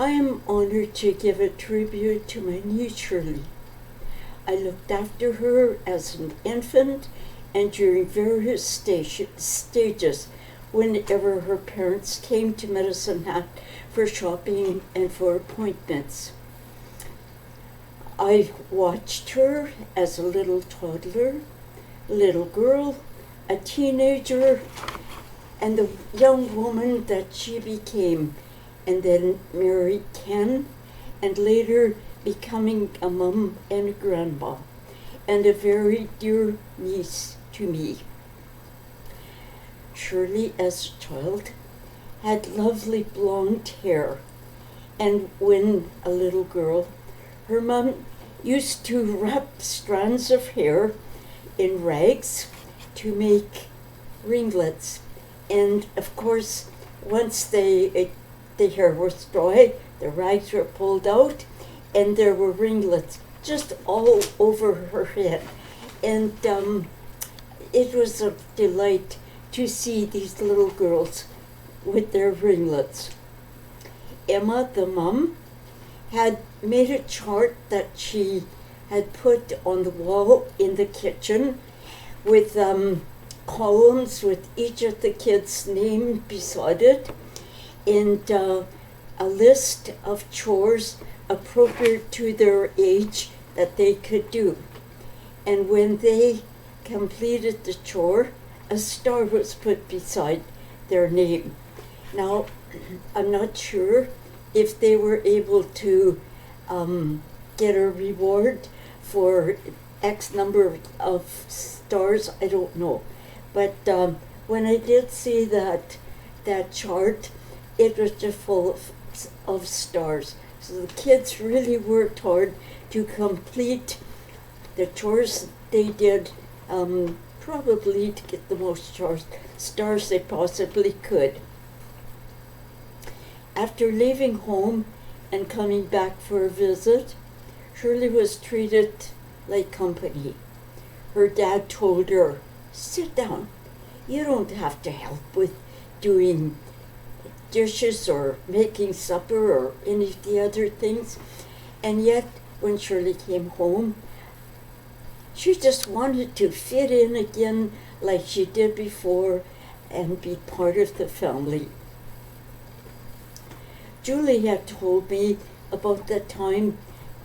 I am honored to give a tribute to my niece Shirley. I looked after her as an infant and during various stages whenever her parents came to Medicine Hat for shopping and for appointments. I watched her as a little toddler, little girl, a teenager, and the young woman that she became, and then married Ken, and later becoming a mum and a grandma, and a very dear niece to me. Shirley, as a child, had lovely blonde hair, and when a little girl, her mum used to wrap strands of hair in rags to make ringlets. And of course, once the hair was dry, the rags were pulled out, and there were ringlets just all over her head. And it was a delight to see these little girls with their ringlets. Emma, the mum, had made a chart that she had put on the wall in the kitchen with columns with each of the kids' name beside it, and a list of chores appropriate to their age that they could do. And when they completed the chore, a star was put beside their name. Now, I'm not sure if they were able to get a reward for X number of stars, I don't know. But when I did see that chart, it was just full of stars. So the kids really worked hard to complete the chores they did, probably to get the most stars they possibly could. After leaving home and coming back for a visit, Shirley was treated like company. Her dad told her, "Sit down. You don't have to help with doing dishes or making supper or any of the other things." And yet, when Shirley came home, she just wanted to fit in again like she did before and be part of the family. Julie had told me about the time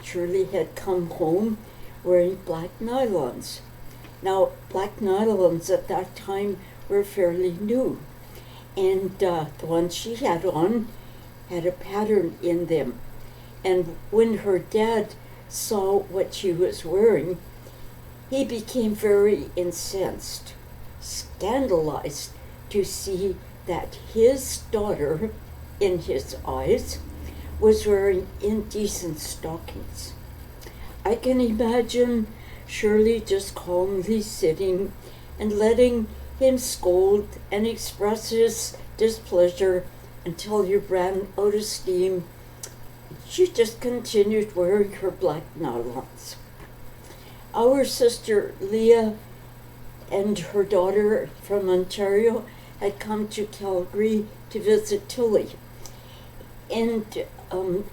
Shirley had come home wearing black nylons. Now, black nylons at that time were fairly new, and the ones she had on had a pattern in them. And when her dad saw what she was wearing, he became very incensed, scandalized to see that his daughter, in his eyes, was wearing indecent stockings. I can imagine Shirley just calmly sitting and letting him scold and express his displeasure until he ran out of steam. She just continued wearing her black nylons. Our sister Leah and her daughter from Ontario had come to Calgary to visit Tilly. And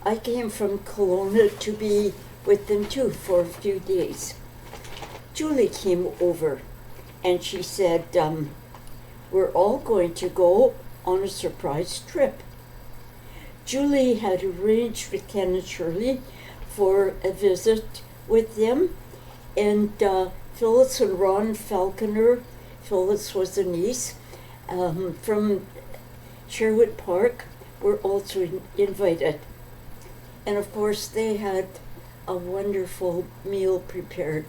I came from Kelowna to be with them too for a few days. Julie came over and she said, "We're all going to go on a surprise trip." Julie had arranged with Ken and Shirley for a visit with them, and Phyllis and Ron Falconer, Phyllis was a niece, from Sherwood Park, were also invited. And of course they had a wonderful meal prepared.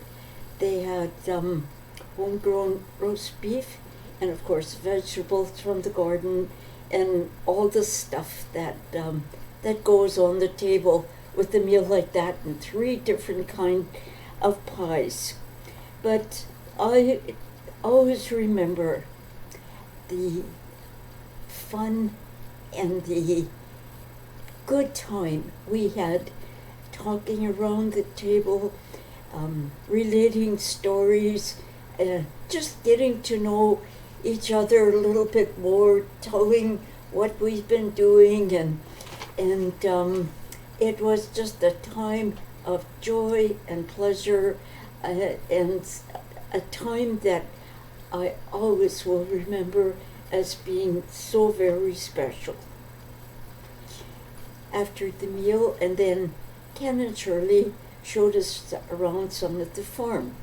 They had homegrown roast beef, and of course vegetables from the garden, and all the stuff that goes on the table with a meal like that, and 3 different kinds of pies. But I always remember the fun and the good time we had talking around the table, relating stories, just getting to know each other a little bit more, telling what we've been doing, and And it was just a time of joy and pleasure, and a time that I always will remember as being so very special. After the meal, and then Ken and Shirley showed us around some of the farm.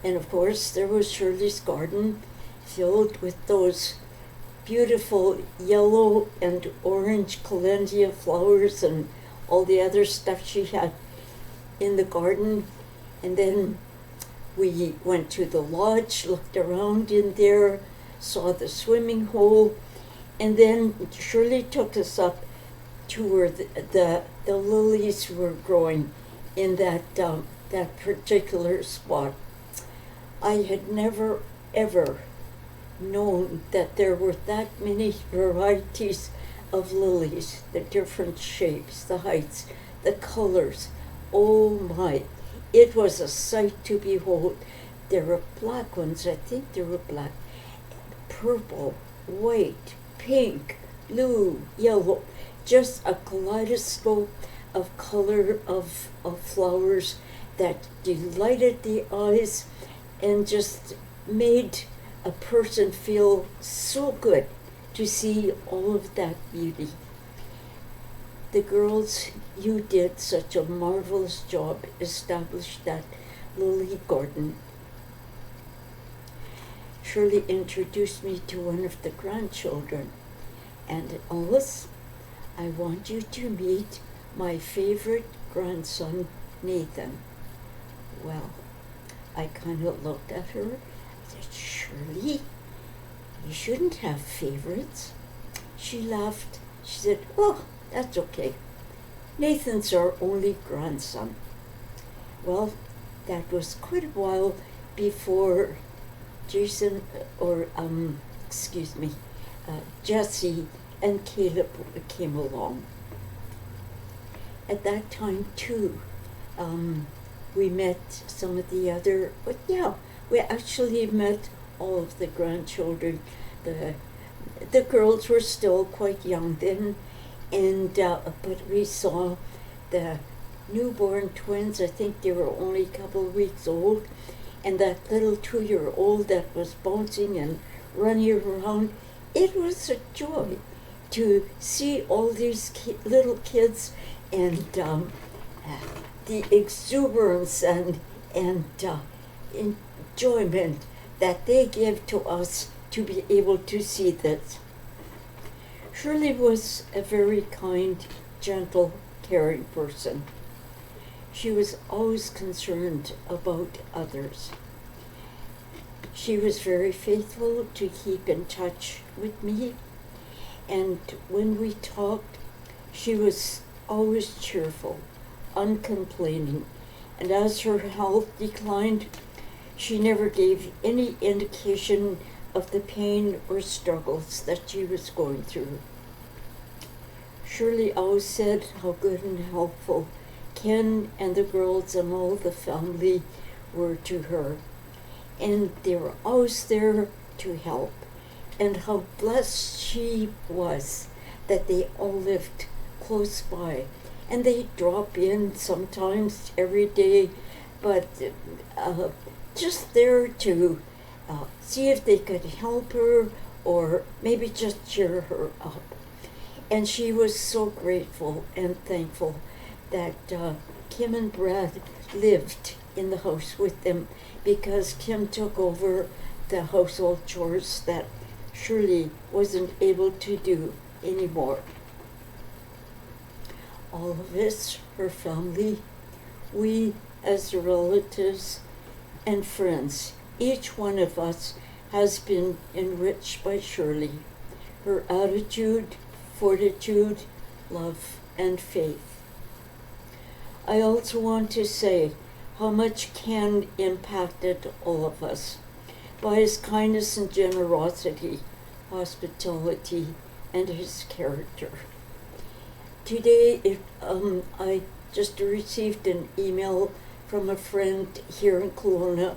And of course, there was Shirley's garden filled with those beautiful yellow and orange calendula flowers and all the other stuff she had in the garden. And then we went to the lodge, looked around in there, saw the swimming hole, and then Shirley took us up to where the lilies were growing in that particular spot. I had never ever known that there were that many varieties of lilies, the different shapes, the heights, the colors. Oh my, it was a sight to behold. There were black ones, I think they were black, purple, white, pink, blue, yellow, just a kaleidoscope of color of flowers that delighted the eyes and just made a person feel so good to see all of that beauty. The girls, you did such a marvelous job establishing that lily garden. Shirley introduced me to one of the grandchildren, and Alice, I want you to meet my favorite grandson, Nathan. Well, I kind of looked at her. I said, Shirley, you shouldn't have favorites. She laughed. She said, oh, that's okay. Nathan's our only grandson. Well, that was quite a while before Jesse and Caleb came along. At that time, too, we met some of the other, but yeah, we actually met all of the grandchildren. The girls were still quite young then, and but we saw the newborn twins. I think they were only a couple of weeks old, and that little 2-year-old that was bouncing and running around. It was a joy to see all these little kids, and the exuberance and enjoyment that they give to us to be able to see this. Shirley was a very kind, gentle, caring person. She was always concerned about others. She was very faithful to keep in touch with me, and when we talked, she was always cheerful, uncomplaining, and as her health declined, she never gave any indication of the pain or struggles that she was going through. Shirley always said how good and helpful Ken and the girls and all the family were to her, and they were always there to help, and how blessed she was that they all lived close by, and they drop in sometimes every day, but just there to see if they could help her or maybe just cheer her up. And she was so grateful and thankful that Kim and Brad lived in the house with them, because Kim took over the household chores that Shirley wasn't able to do anymore. All of us, her family, we as relatives and friends, each one of us has been enriched by Shirley, her attitude, fortitude, love, and faith. I also want to say how much Ken impacted all of us by his kindness and generosity, hospitality, and his character. Today, I just received an email from a friend here in Kelowna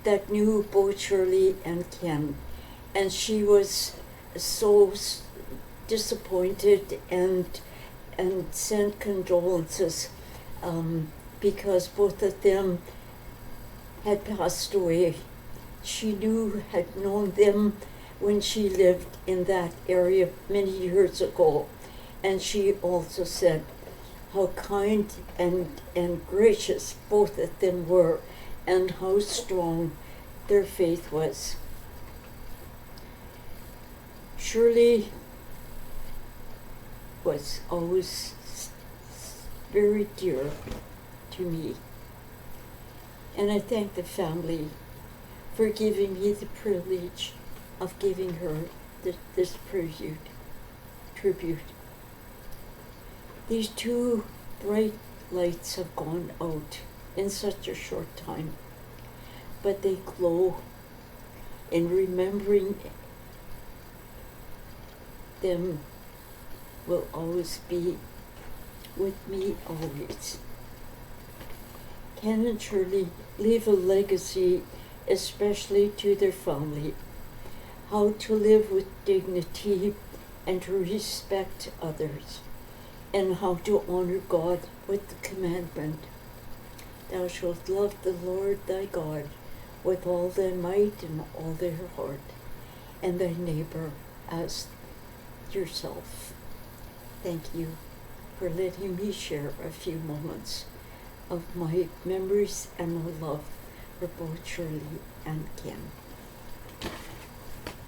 that knew both Shirley and Ken, and she was so disappointed and sent condolences because both of them had passed away. She had known them when she lived in that area many years ago, and she also said how kind and gracious both of them were and how strong their faith was. Shirley was always very dear to me, and I thank the family for giving me the privilege of giving her this tribute. These two bright lights have gone out in such a short time, but they glow in remembering them will always be with me always. Ken and Shirley leave a legacy, especially to their family, how to live with dignity and to respect others, and how to honor God with the commandment, "Thou shalt love the Lord thy God with all thy might and all thy heart, and thy neighbor as yourself." Thank you for letting me share a few moments of my memories and my love for both Shirley and Ken.